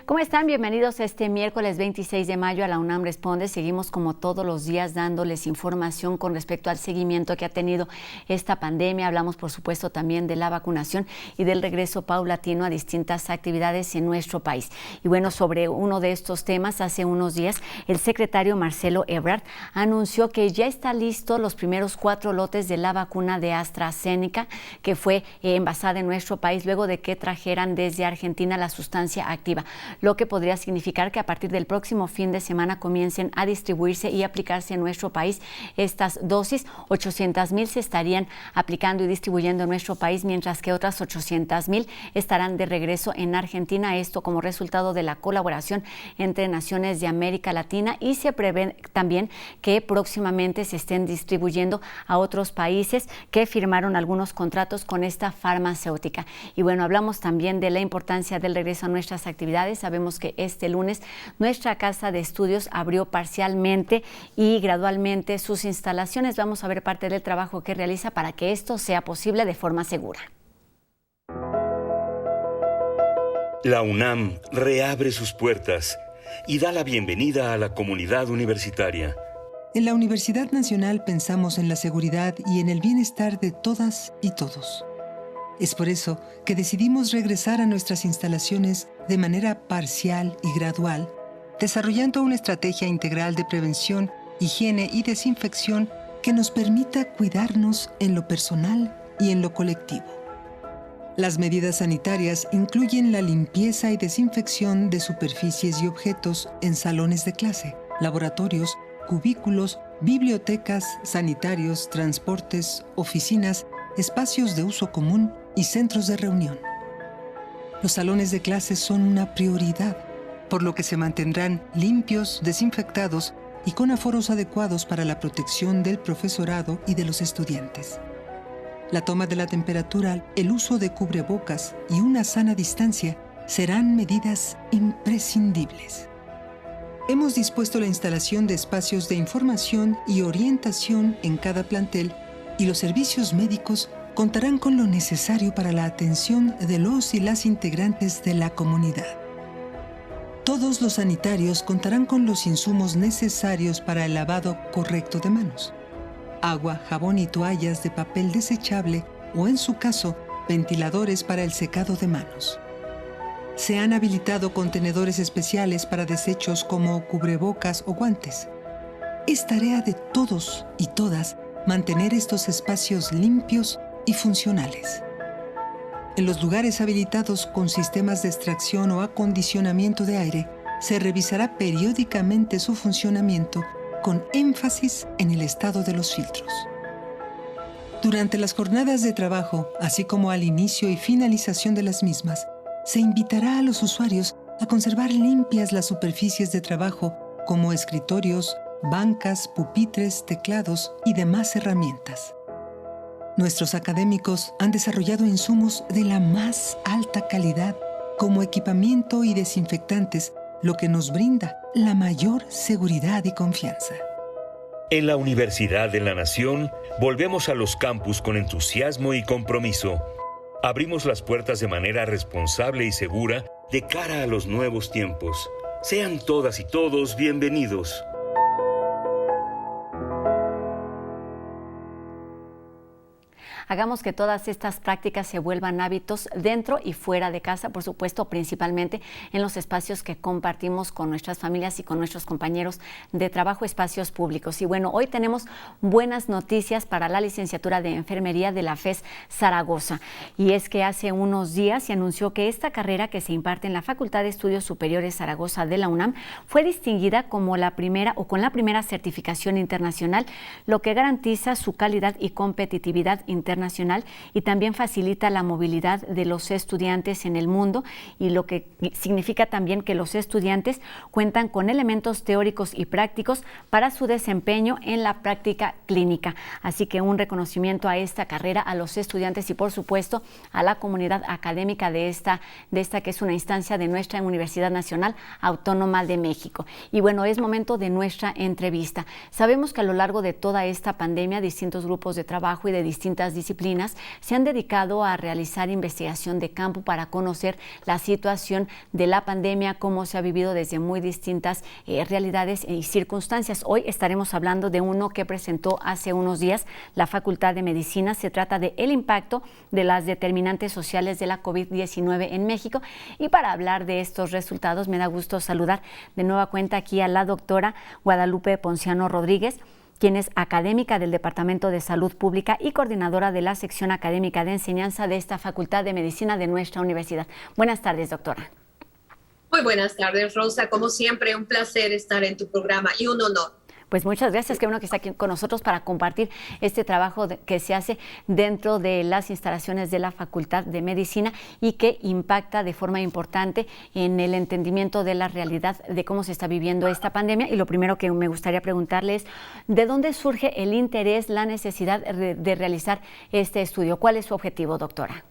¿Cómo están? Bienvenidos este miércoles 26 de mayo a la UNAM Responde. Seguimos como todos los días dándoles información con respecto al seguimiento que ha tenido esta pandemia. Hablamos, por supuesto, también de la vacunación y del regreso paulatino a distintas actividades en nuestro país. Y bueno, sobre uno de estos temas, hace unos días, el secretario Marcelo Ebrard anunció que ya está listo los primeros 4 lotes de la vacuna de AstraZeneca, que fue envasada en nuestro país luego de que trajeran desde Argentina la sustancia activa, lo que podría significar que a partir del próximo fin de semana comiencen a distribuirse y aplicarse en nuestro país estas dosis. 800,000 se estarían aplicando y distribuyendo en nuestro país, mientras que otras 800,000 estarán de regreso en Argentina. Esto como resultado de la colaboración entre naciones de América Latina, y se prevé también que próximamente se estén distribuyendo a otros países que firmaron algunos contratos con esta farmacéutica. Y bueno, hablamos también de la importancia del regreso a nuestras actividades. Sabemos que este lunes nuestra casa de estudios abrió parcialmente y gradualmente sus instalaciones. Vamos a ver parte del trabajo que realiza para que esto sea posible de forma segura. La UNAM reabre sus puertas y da la bienvenida a la comunidad universitaria. En la Universidad Nacional pensamos en la seguridad y en el bienestar de todas y todos. Es por eso que decidimos regresar a nuestras instalaciones de manera parcial y gradual, desarrollando una estrategia integral de prevención, higiene y desinfección que nos permita cuidarnos en lo personal y en lo colectivo. Las medidas sanitarias incluyen la limpieza y desinfección de superficies y objetos en salones de clase, laboratorios, cubículos, bibliotecas, sanitarios, transportes, oficinas, espacios de uso común y centros de reunión. Los salones de clases son una prioridad, por lo que se mantendrán limpios, desinfectados y con aforos adecuados para la protección del profesorado y de los estudiantes. La toma de la temperatura, el uso de cubrebocas y una sana distancia serán medidas imprescindibles. Hemos dispuesto la instalación de espacios de información y orientación en cada plantel, y los servicios médicos contarán con lo necesario para la atención de los y las integrantes de la comunidad. Todos los sanitarios contarán con los insumos necesarios para el lavado correcto de manos: agua, jabón y toallas de papel desechable, o en su caso, ventiladores para el secado de manos. Se han habilitado contenedores especiales para desechos como cubrebocas o guantes. Es tarea de todos y todas mantener estos espacios limpios y funcionales. En los lugares habilitados con sistemas de extracción o acondicionamiento de aire, se revisará periódicamente su funcionamiento con énfasis en el estado de los filtros. Durante las jornadas de trabajo, así como al inicio y finalización de las mismas, se invitará a los usuarios a conservar limpias las superficies de trabajo como escritorios, bancas, pupitres, teclados y demás herramientas. Nuestros académicos han desarrollado insumos de la más alta calidad como equipamiento y desinfectantes, lo que nos brinda la mayor seguridad y confianza. En la Universidad de la Nación volvemos a los campus con entusiasmo y compromiso. Abrimos las puertas de manera responsable y segura de cara a los nuevos tiempos. Sean todas y todos bienvenidos. Hagamos que todas estas prácticas se vuelvan hábitos dentro y fuera de casa, por supuesto, principalmente en los espacios que compartimos con nuestras familias y con nuestros compañeros de trabajo, espacios públicos. Y bueno, hoy tenemos buenas noticias para la licenciatura de Enfermería de la FES Zaragoza. Y es que hace unos días se anunció que esta carrera, que se imparte en la Facultad de Estudios Superiores Zaragoza de la UNAM, fue distinguida como la primera o con la primera certificación internacional, lo que garantiza su calidad y competitividad internacional internacional y también facilita la movilidad de los estudiantes en el mundo, y lo que significa también que los estudiantes cuentan con elementos teóricos y prácticos para su desempeño en la práctica clínica. Así que un reconocimiento a esta carrera, a los estudiantes y por supuesto a la comunidad académica de esta que es una instancia de nuestra Universidad Nacional Autónoma de México. Y bueno, es momento de nuestra entrevista. Sabemos que a lo largo de toda esta pandemia, distintos grupos de trabajo y de distintas disciplinas se han dedicado a realizar investigación de campo para conocer la situación de la pandemia, cómo se ha vivido desde muy distintas realidades y circunstancias. Hoy estaremos hablando de uno que presentó hace unos días la Facultad de Medicina. Se trata de el impacto de las determinantes sociales de la COVID-19 en México. Y para hablar de estos resultados, me da gusto saludar de nueva cuenta aquí a la doctora Guadalupe Ponciano Rodríguez, quien es académica del Departamento de Salud Pública y coordinadora de la sección académica de enseñanza de esta Facultad de Medicina de nuestra universidad. Buenas tardes, doctora. Muy buenas tardes, Rosa. Como siempre, un placer estar en tu programa y un honor. Pues muchas gracias, qué bueno que está aquí con nosotros para compartir este trabajo que se hace dentro de las instalaciones de la Facultad de Medicina y que impacta de forma importante en el entendimiento de la realidad de cómo se está viviendo esta pandemia. Y lo primero que me gustaría preguntarle es, ¿de dónde surge el interés, la necesidad de realizar este estudio? ¿Cuál es su objetivo, doctora?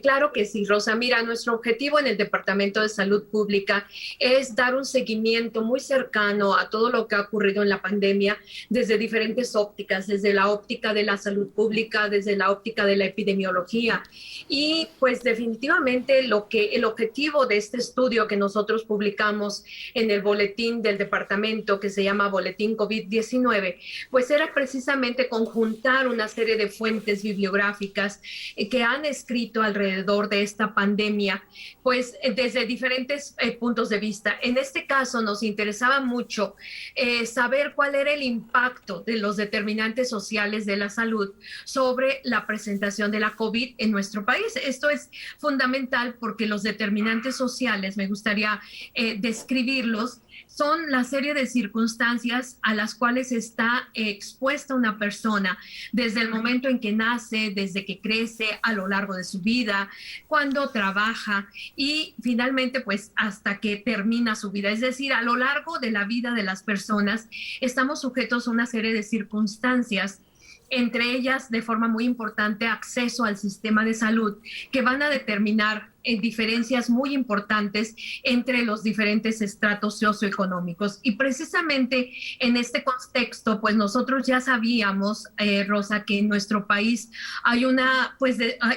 Claro que sí, Rosa. Mira, nuestro objetivo en el Departamento de Salud Pública es dar un seguimiento muy cercano a todo lo que ha ocurrido en la pandemia desde diferentes ópticas, desde la óptica de la salud pública, desde la óptica de la epidemiología. Y pues definitivamente el objetivo de este estudio que nosotros publicamos en el boletín del departamento, que se llama Boletín COVID-19, pues era precisamente conjuntar una serie de fuentes bibliográficas que han escrito alrededor de esta pandemia, pues desde diferentes puntos de vista. En este caso nos interesaba mucho saber cuál era el impacto de los determinantes sociales de la salud sobre la presentación de la COVID en nuestro país. Esto es fundamental porque los determinantes sociales, me gustaría describirlos, son la serie de circunstancias a las cuales está expuesta una persona desde el momento en que nace, desde que crece, a lo largo de su vida, cuando trabaja y finalmente pues hasta que termina su vida. Es decir, a lo largo de la vida de las personas estamos sujetos a una serie de circunstancias, entre ellas de forma muy importante acceso al sistema de salud, que van a determinar diferencias muy importantes entre los diferentes estratos socioeconómicos. Y precisamente en este contexto, pues nosotros ya sabíamos, Rosa, que en nuestro país hay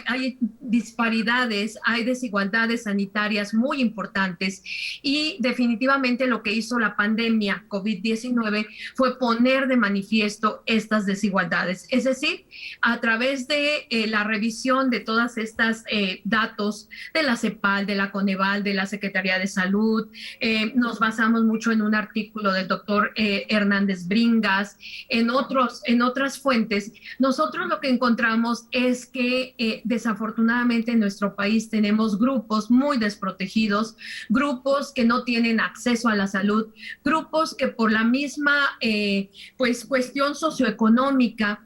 hay disparidades, hay desigualdades sanitarias muy importantes y definitivamente lo que hizo la pandemia COVID-19 fue poner de manifiesto estas desigualdades. Es decir, a través de la revisión de todas estas datos de la CEPAL, de la Coneval, de la Secretaría de Salud. Nos basamos mucho en un artículo del doctor Hernández Bringas, en otras fuentes. Nosotros lo que encontramos es que desafortunadamente en nuestro país tenemos grupos muy desprotegidos, grupos que no tienen acceso a la salud, grupos que por la misma cuestión socioeconómica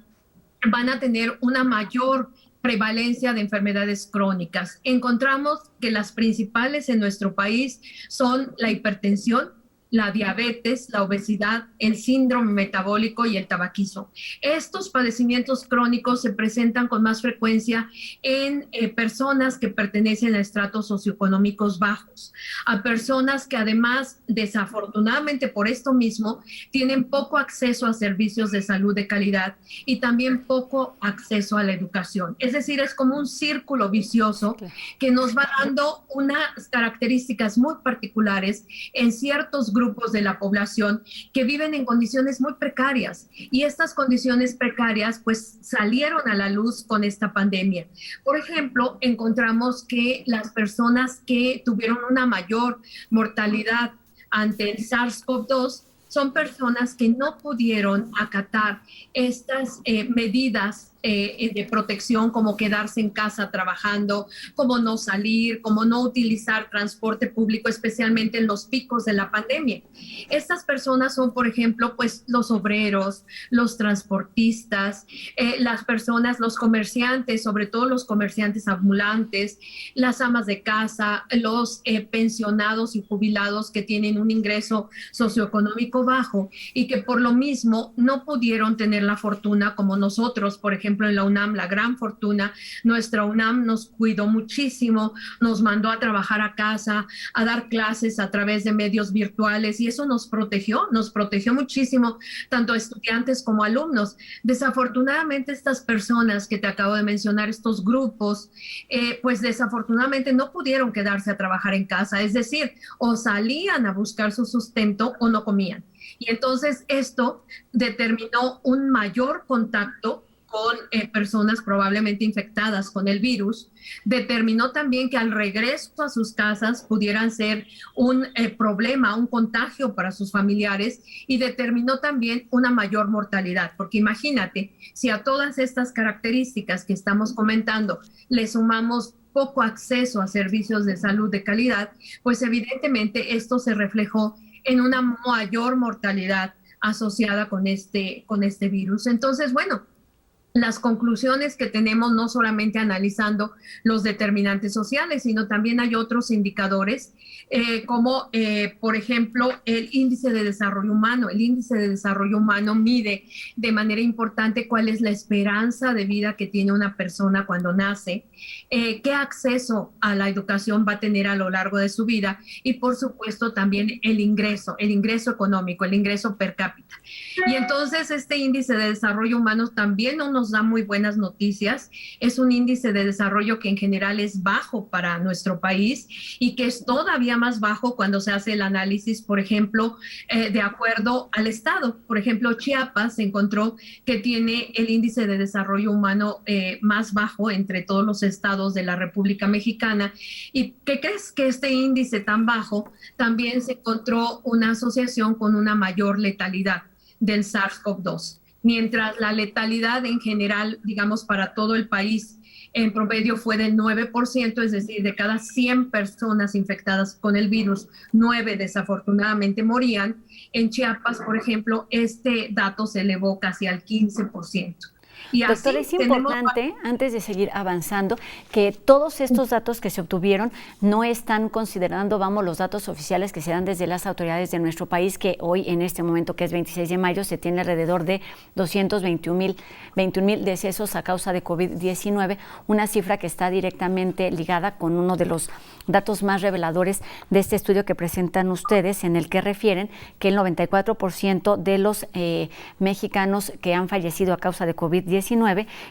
van a tener una mayor prevalencia de enfermedades crónicas. Encontramos que las principales en nuestro país son la hipertensión, la diabetes, la obesidad, el síndrome metabólico y el tabaquismo. Estos padecimientos crónicos se presentan con más frecuencia en personas que pertenecen a estratos socioeconómicos bajos, a personas que además, desafortunadamente por esto mismo, tienen poco acceso a servicios de salud de calidad y también poco acceso a la educación. Es decir, es como un círculo vicioso que nos va dando unas características muy particulares en ciertos grupos de la población que viven en condiciones muy precarias, y estas condiciones precarias pues salieron a la luz con esta pandemia. Por ejemplo, encontramos que las personas que tuvieron una mayor mortalidad ante el SARS-CoV-2 son personas que no pudieron acatar estas medidas de protección, como quedarse en casa trabajando, como no salir, como no utilizar transporte público, especialmente en los picos de la pandemia. Estas personas son, por ejemplo, pues los obreros, los transportistas, las personas, los comerciantes, sobre todo los comerciantes ambulantes, las amas de casa, los pensionados y jubilados que tienen un ingreso socioeconómico bajo y que por lo mismo no pudieron tener la fortuna como nosotros, por ejemplo, en la UNAM, la gran fortuna. Nuestra UNAM nos cuidó muchísimo, nos mandó a trabajar a casa, a dar clases a través de medios virtuales, y eso nos protegió muchísimo, tanto a estudiantes como alumnos. Desafortunadamente, estas personas que te acabo de mencionar, estos grupos, pues desafortunadamente no pudieron quedarse a trabajar en casa, es decir, o salían a buscar su sustento o no comían. Y entonces esto determinó un mayor contacto con personas probablemente infectadas con el virus. Determinó también que al regreso a sus casas pudieran ser un problema, un contagio para sus familiares, y determinó también una mayor mortalidad, porque imagínate, si a todas estas características que estamos comentando le sumamos poco acceso a servicios de salud de calidad, pues evidentemente esto se reflejó en una mayor mortalidad asociada con este virus. Entonces, bueno, las conclusiones que tenemos, no solamente analizando los determinantes sociales, sino también hay otros indicadores, como por ejemplo el índice de desarrollo humano. El índice de desarrollo humano mide de manera importante cuál es la esperanza de vida que tiene una persona cuando nace, qué acceso a la educación va a tener a lo largo de su vida, y por supuesto también el ingreso económico, el ingreso per cápita. Y entonces este índice de desarrollo humano también no nos da muy buenas noticias. Es un índice de desarrollo que en general es bajo para nuestro país, y que es todavía más bajo cuando se hace el análisis, por ejemplo, de acuerdo al estado. Por ejemplo, Chiapas se encontró que tiene el índice de desarrollo humano más bajo entre todos los estados de la República Mexicana. ¿Y qué crees? Que este índice tan bajo también se encontró una asociación con una mayor letalidad del SARS-CoV-2. Mientras la letalidad en general, digamos, para todo el país, en promedio fue del 9%, es decir, de cada 100 personas infectadas con el virus, 9 desafortunadamente morían. En Chiapas, por ejemplo, este dato se elevó casi al 15%. Y doctora, es importante, antes de seguir avanzando, que todos estos datos que se obtuvieron no están considerando, los datos oficiales que se dan desde las autoridades de nuestro país, que hoy, en este momento, que es 26 de mayo, se tiene alrededor de 221,000 decesos a causa de COVID-19, una cifra que está directamente ligada con uno de los datos más reveladores de este estudio que presentan ustedes, en el que refieren que el 94% de los mexicanos que han fallecido a causa de COVID-19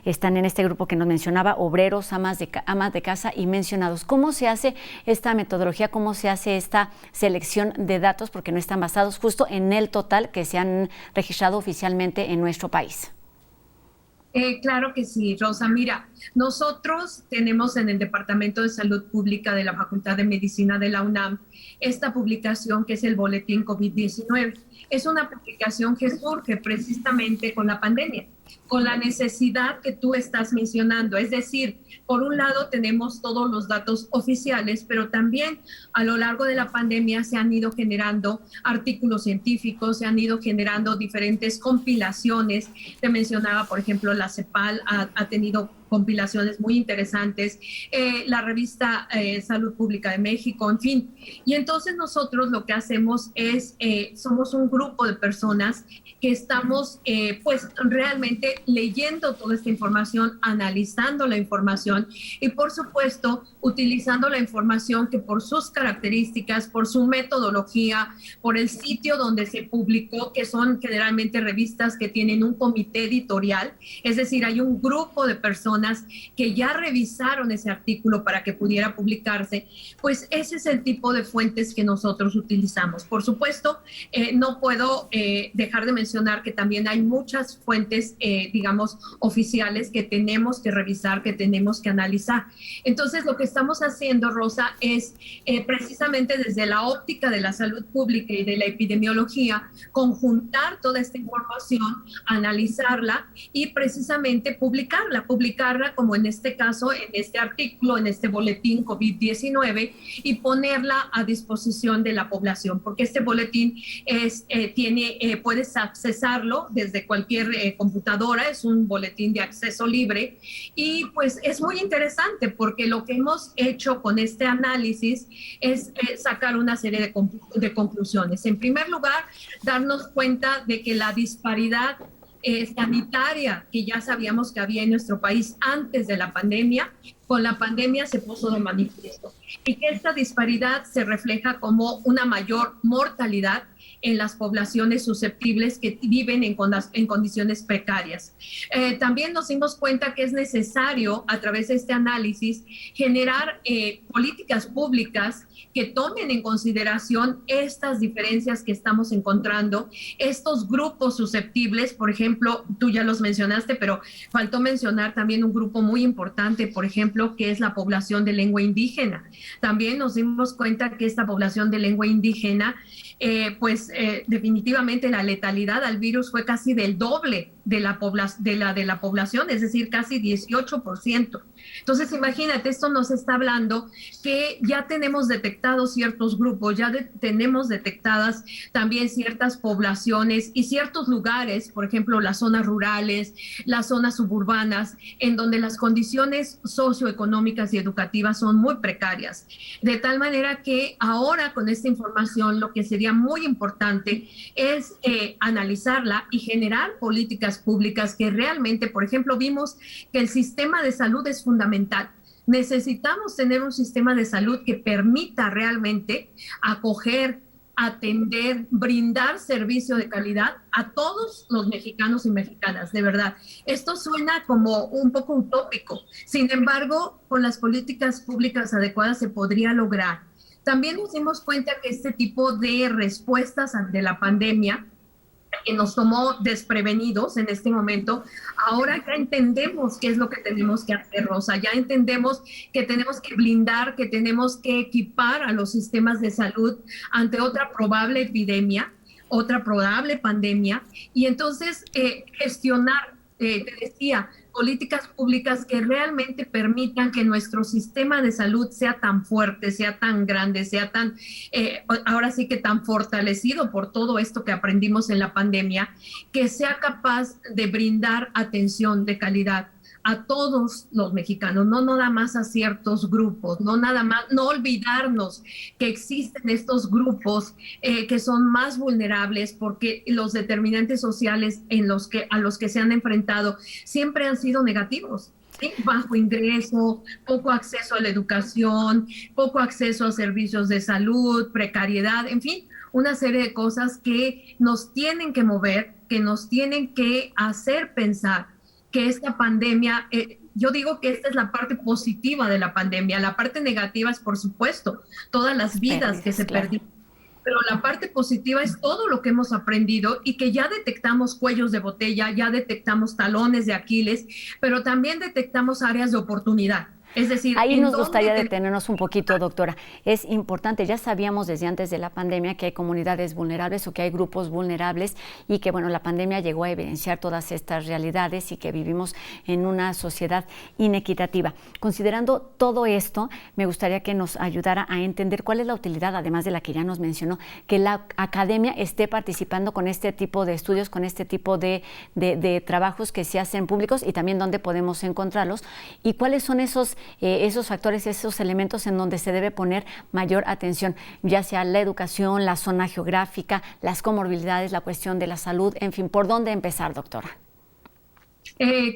están en este grupo que nos mencionaba: obreros, amas de casa y mencionados. ¿Cómo se hace esta metodología? ¿Cómo se hace esta selección de datos? Porque no están basados justo en el total que se han registrado oficialmente en nuestro país. Claro que sí, Rosa. Mira, nosotros tenemos en el Departamento de Salud Pública de la Facultad de Medicina de la UNAM esta publicación que es el Boletín COVID-19. Es una publicación que surge precisamente con la pandemia, con la necesidad que tú estás mencionando. Es decir, por un lado tenemos todos los datos oficiales, pero también a lo largo de la pandemia se han ido generando artículos científicos, se han ido generando diferentes compilaciones. Te mencionaba, por ejemplo, la CEPAL ha tenido compilaciones muy interesantes, la revista Salud Pública de México, en fin. Y entonces nosotros lo que hacemos es, somos un grupo de personas que estamos pues realmente leyendo toda esta información, analizando la información y por supuesto utilizando la información que por sus características, por su metodología, por el sitio donde se publicó, que son generalmente revistas que tienen un comité editorial, es decir, hay un grupo de personas personas que ya revisaron ese artículo para que pudiera publicarse, pues ese es el tipo de fuentes que nosotros utilizamos. Por supuesto, no puedo dejar de mencionar que también hay muchas fuentes, digamos, oficiales que tenemos que revisar, que tenemos que analizar. Entonces, lo que estamos haciendo, Rosa, es precisamente desde la óptica de la salud pública y de la epidemiología, conjuntar toda esta información, analizarla y precisamente publicarla como en este caso, en este artículo, en este boletín COVID-19, y ponerla a disposición de la población, porque este boletín puedes accesarlo desde cualquier computadora, es un boletín de acceso libre, y pues es muy interesante porque lo que hemos hecho con este análisis es sacar una serie de conclusiones. En primer lugar, darnos cuenta de que la disparidad sanitaria que ya sabíamos que había en nuestro país antes de la pandemia, con la pandemia se puso de manifiesto, y que esta disparidad se refleja como una mayor mortalidad en las poblaciones susceptibles que viven en condiciones precarias. También nos dimos cuenta que es necesario, a través de este análisis, generar políticas públicas que tomen en consideración estas diferencias que estamos encontrando, estos grupos susceptibles. Por ejemplo, tú ya los mencionaste, pero faltó mencionar también un grupo muy importante, por ejemplo, que es la población de lengua indígena. También nos dimos cuenta que esta población de lengua indígena, definitivamente la letalidad al virus fue casi del doble de la población, es decir, casi 18%. Entonces, imagínate, esto nos está hablando que ya tenemos detectados ciertos grupos, tenemos detectadas también ciertas poblaciones y ciertos lugares, por ejemplo, las zonas rurales, las zonas suburbanas, en donde las condiciones socioeconómicas y educativas son muy precarias. De tal manera que ahora, con esta información, lo que sería muy importante es analizarla y generar políticas públicas que realmente, por ejemplo, vimos que el sistema de salud es fundamental. Necesitamos tener un sistema de salud que permita realmente acoger, atender, brindar servicio de calidad a todos los mexicanos y mexicanas, de verdad. Esto suena como un poco utópico. Sin embargo, con las políticas públicas adecuadas se podría lograr. También nos dimos cuenta que este tipo de respuestas ante la pandemia, que nos tomó desprevenidos en este momento, ahora ya entendemos qué es lo que tenemos que hacer, Rosa. Ya entendemos que tenemos que blindar, que tenemos que equipar a los sistemas de salud ante otra probable epidemia, otra probable pandemia, y entonces gestionar, te decía, políticas públicas que realmente permitan que nuestro sistema de salud sea tan fuerte, sea tan grande, sea tan, ahora sí que tan fortalecido por todo esto que aprendimos en la pandemia, que sea capaz de brindar atención de calidad a todos los mexicanos, no nada más a ciertos grupos, no olvidarnos que existen estos grupos que son más vulnerables, porque los determinantes sociales a los que se han enfrentado siempre han sido negativos. ¿Sí? Bajo ingreso, poco acceso a la educación, poco acceso a servicios de salud, precariedad, en fin, una serie de cosas que nos tienen que mover, que nos tienen que hacer pensar que esta pandemia, yo digo que esta es la parte positiva de la pandemia. La parte negativa es, por supuesto, todas las vidas que se perdieron. Pero la parte positiva es todo lo que hemos aprendido y que ya detectamos cuellos de botella, ya detectamos talones de Aquiles, pero también detectamos áreas de oportunidad. Es decir, ahí nos gustaría detenernos un poquito, doctora. Es importante, ya sabíamos desde antes de la pandemia que hay comunidades vulnerables o que hay grupos vulnerables y que, bueno, la pandemia llegó a evidenciar todas estas realidades y que vivimos en una sociedad inequitativa. Considerando todo esto, me gustaría que nos ayudara a entender cuál es la utilidad, además de la que ya nos mencionó, que la academia esté participando con este tipo de estudios, con este tipo de trabajos que se hacen públicos y también dónde podemos encontrarlos y cuáles son esos factores, esos elementos en donde se debe poner mayor atención, ya sea la educación, la zona geográfica, las comorbilidades, la cuestión de la salud, en fin, ¿por dónde empezar, doctora?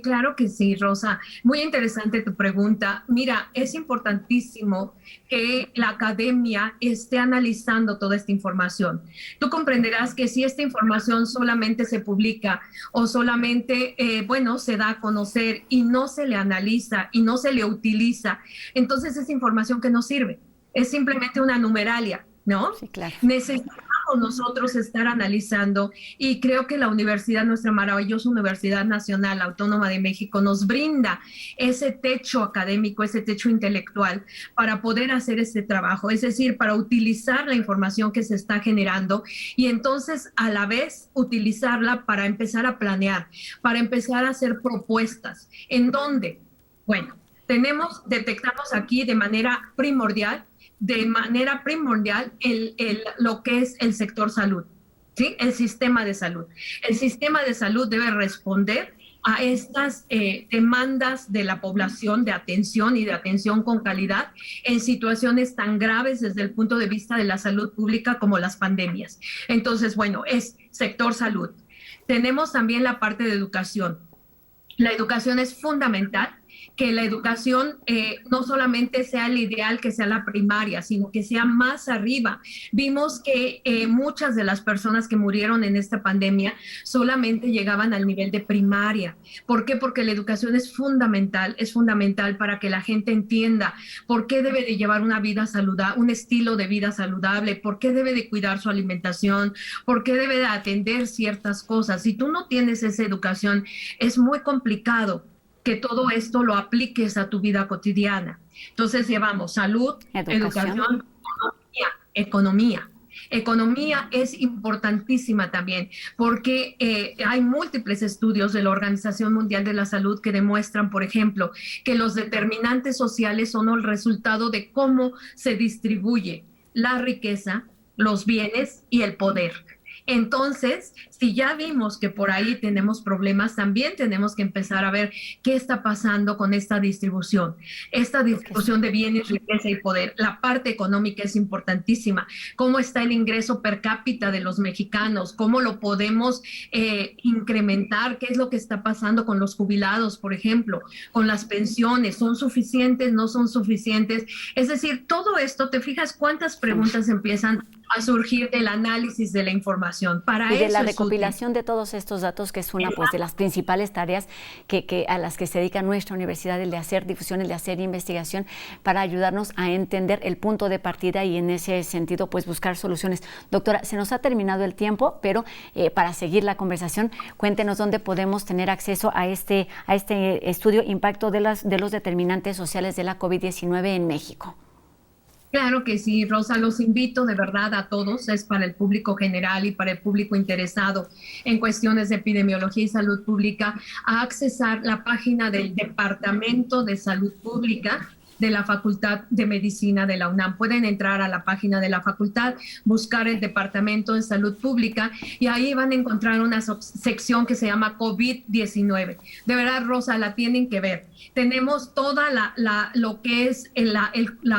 Claro que sí, Rosa. Muy interesante tu pregunta. Mira, es importantísimo que la academia esté analizando toda esta información. Tú comprenderás que si esta información solamente se publica o solamente, bueno, se da a conocer y no se le analiza y no se le utiliza, entonces es información que no sirve. Es simplemente una numeralia, ¿no? Sí, claro. Necesitamos nosotros estar analizando y creo que la universidad, nuestra maravillosa Universidad Nacional Autónoma de México, nos brinda ese techo académico, ese techo intelectual para poder hacer este trabajo, es decir, para utilizar la información que se está generando y entonces a la vez utilizarla para empezar a planear, para empezar a hacer propuestas. ¿En dónde? Bueno, detectamos aquí de manera primordial lo que es el sector salud, ¿sí? El sistema de salud. El sistema de salud debe responder a estas demandas de la población de atención y de atención con calidad en situaciones tan graves desde el punto de vista de la salud pública como las pandemias. Entonces, bueno, es sector salud. Tenemos también la parte de educación. La educación es fundamental, que la educación no solamente sea el ideal que sea la primaria, sino que sea más arriba. Vimos que muchas de las personas que murieron en esta pandemia solamente llegaban al nivel de primaria. ¿Por qué? Porque la educación es fundamental para que la gente entienda por qué debe de llevar una vida saludable, un estilo de vida saludable, por qué debe de cuidar su alimentación, por qué debe de atender ciertas cosas. Si tú no tienes esa educación, es muy complicado que todo esto lo apliques a tu vida cotidiana. Entonces llevamos salud, educación, economía. Economía es importantísima también porque hay múltiples estudios de la Organización Mundial de la Salud que demuestran, por ejemplo, que los determinantes sociales son el resultado de cómo se distribuye la riqueza, los bienes y el poder. Entonces, si ya vimos que por ahí tenemos problemas, también tenemos que empezar a ver qué está pasando con esta distribución de bienes, riqueza y poder. La parte económica es importantísima. ¿Cómo está el ingreso per cápita de los mexicanos? ¿Cómo lo podemos incrementar? ¿Qué es lo que está pasando con los jubilados, por ejemplo? Con las pensiones, ¿son suficientes? ¿No son suficientes? Es decir, todo esto, ¿te fijas cuántas preguntas empiezan a surgir del análisis de la información? Y de la recopilación de todos estos datos, que es una pues, de las principales tareas a las que se dedica nuestra universidad, el de hacer difusión, el de hacer investigación, para ayudarnos a entender el punto de partida y en ese sentido pues buscar soluciones. Doctora, se nos ha terminado el tiempo, pero para seguir la conversación, cuéntenos dónde podemos tener acceso a este estudio Impacto de los determinantes sociales de la COVID-19 en México. Claro que sí, Rosa, los invito de verdad a todos, es para el público general y para el público interesado en cuestiones de epidemiología y salud pública, a accesar la página del Departamento de Salud Pública de la Facultad de Medicina de la UNAM. Pueden entrar a la página de la facultad, buscar el Departamento de Salud Pública y ahí van a encontrar una sección que se llama COVID-19. De verdad, Rosa, la tienen que ver. Tenemos toda lo que es la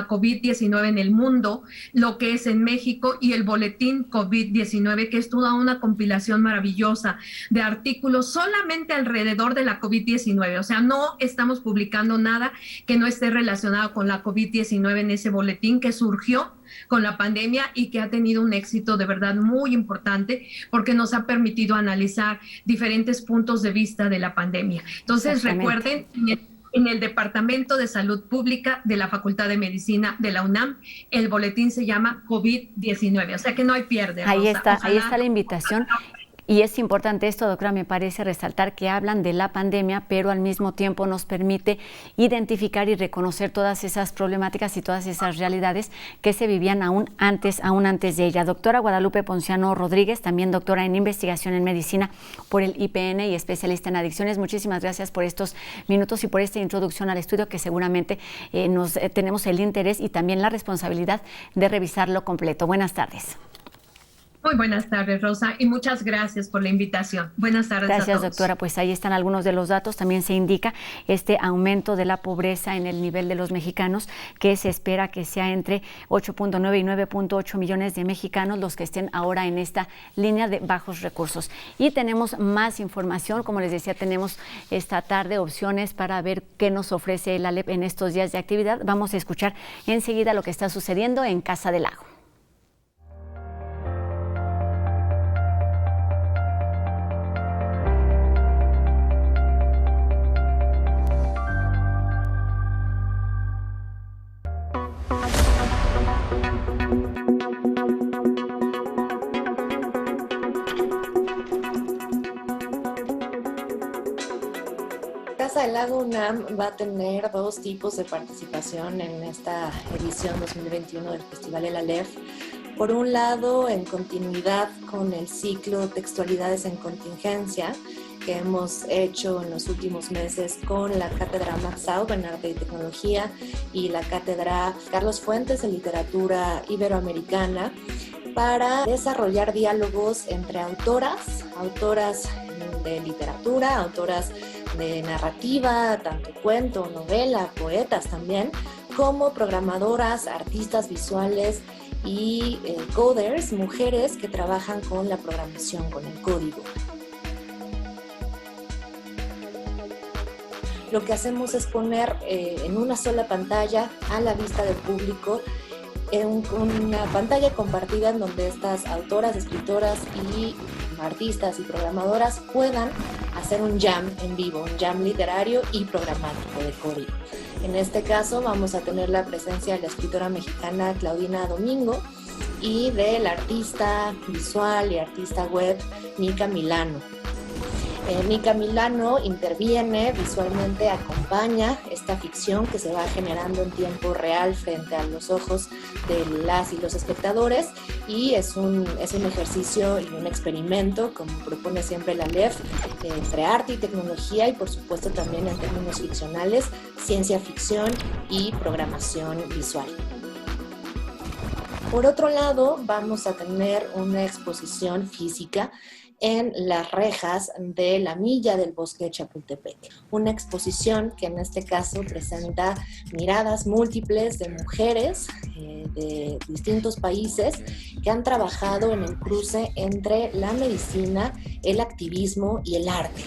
COVID-19 en el mundo, lo que es en México y el boletín COVID-19, que es toda una compilación maravillosa de artículos solamente alrededor de la COVID-19. O sea, no estamos publicando nada que no esté relacionado con la COVID-19 en ese boletín que surgió con la pandemia y que ha tenido un éxito de verdad muy importante porque nos ha permitido analizar diferentes puntos de vista de la pandemia. Entonces, recuerden, en el Departamento de Salud Pública de la Facultad de Medicina de la UNAM, el boletín se llama COVID-19, o sea que no hay pierde. Ahí está la invitación. Y es importante esto, doctora, me parece resaltar que hablan de la pandemia, pero al mismo tiempo nos permite identificar y reconocer todas esas problemáticas y todas esas realidades que se vivían aún antes de ella. Doctora Guadalupe Ponciano Rodríguez, también doctora en investigación en medicina por el IPN y especialista en adicciones. Muchísimas gracias por estos minutos y por esta introducción al estudio que seguramente tenemos el interés y también la responsabilidad de revisarlo completo. Buenas tardes. Muy buenas tardes, Rosa, y muchas gracias por la invitación. Buenas tardes a todos. Gracias, doctora. Pues ahí están algunos de los datos. También se indica este aumento de la pobreza en el nivel de los mexicanos, que se espera que sea entre 8.9 y 9.8 millones de mexicanos los que estén ahora en esta línea de bajos recursos. Y tenemos más información. Como les decía, tenemos esta tarde opciones para ver qué nos ofrece el ALEP en estos días de actividad. Vamos a escuchar enseguida lo que está sucediendo en Casa del Lago. Casa del Lago UNAM va a tener dos tipos de participación en esta edición 2021 del Festival El Aleph. Por un lado, en continuidad con el ciclo Textualidades en Contingencia que hemos hecho en los últimos meses con la Cátedra Max Aub en Arte y Tecnología y la Cátedra Carlos Fuentes en Literatura Iberoamericana, para desarrollar diálogos entre autoras de literatura, autoras de narrativa, tanto cuento, novela, poetas también, como programadoras, artistas visuales y coders, mujeres que trabajan con la programación, con el código. Lo que hacemos es poner en una sola pantalla a la vista del público una pantalla compartida en donde estas autoras, escritoras y artistas y programadoras puedan hacer un jam en vivo, un jam literario y programático de código. En este caso vamos a tener la presencia de la escritora mexicana Claudina Domingo y de la artista visual y artista web Mica Milano. Mica Milano interviene visualmente, acompaña esta ficción que se va generando en tiempo real frente a los ojos de las y los espectadores, y es un ejercicio y un experimento, como propone siempre la Aleph, entre arte y tecnología, y por supuesto también en términos ficcionales, ciencia ficción y programación visual. Por otro lado, vamos a tener una exposición física en las rejas de la Milla del Bosque de Chapultepec. Una exposición que en este caso presenta miradas múltiples de mujeres de distintos países que han trabajado en el cruce entre la medicina, el activismo y el arte.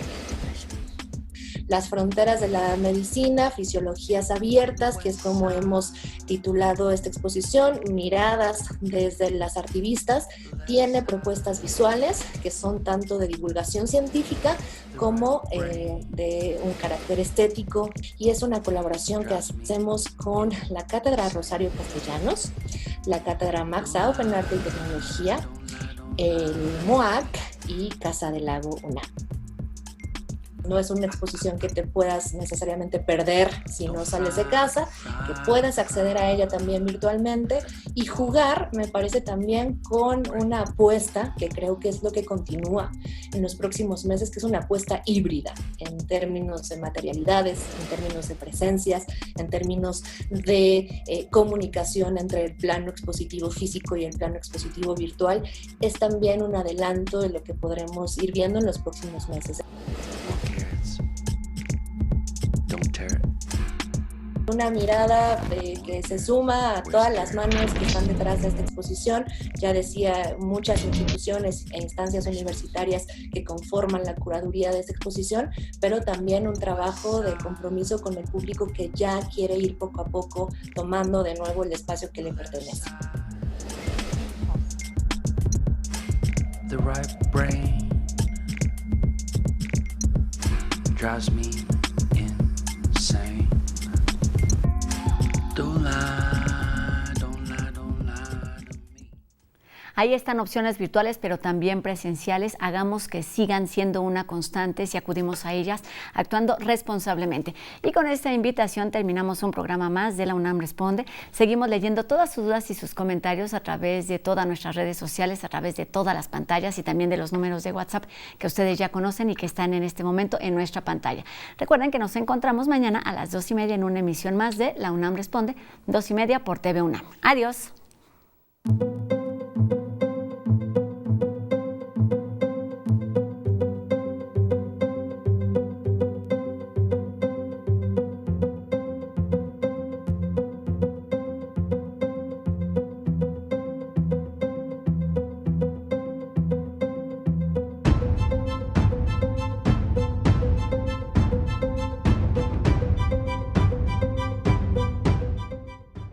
Las fronteras de la medicina, fisiologías abiertas, que es como hemos titulado esta exposición, miradas desde las activistas, tiene propuestas visuales que son tanto de divulgación científica como de un carácter estético, y es una colaboración que hacemos con la Cátedra Rosario Castellanos, la Cátedra Max Aub en Arte y Tecnología, el MOAC y Casa del Lago UNAM. No es una exposición que te puedas necesariamente perder si no sales de casa, que puedas acceder a ella también virtualmente y jugar, me parece también, con una apuesta que creo que es lo que continúa en los próximos meses, que es una apuesta híbrida en términos de materialidades, en términos de presencias, en términos de comunicación entre el plano expositivo físico y el plano expositivo virtual. Es también un adelanto de lo que podremos ir viendo en los próximos meses. Una mirada que se suma a todas las manos que están detrás de esta exposición. Ya decía, muchas instituciones e instancias universitarias que conforman la curaduría de esta exposición, pero también un trabajo de compromiso con el público que ya quiere ir poco a poco tomando de nuevo el espacio que le pertenece. The right brain drives me insane. Don't lie to me. Ahí están opciones virtuales, pero también presenciales. Hagamos que sigan siendo una constante si acudimos a ellas, actuando responsablemente. Y con esta invitación terminamos un programa más de La UNAM Responde. Seguimos leyendo todas sus dudas y sus comentarios a través de todas nuestras redes sociales, a través de todas las pantallas y también de los números de WhatsApp que ustedes ya conocen y que están en este momento en nuestra pantalla. Recuerden que nos encontramos mañana a las 2:30 en una emisión más de La UNAM Responde, 2:30 por TV UNAM. Adiós.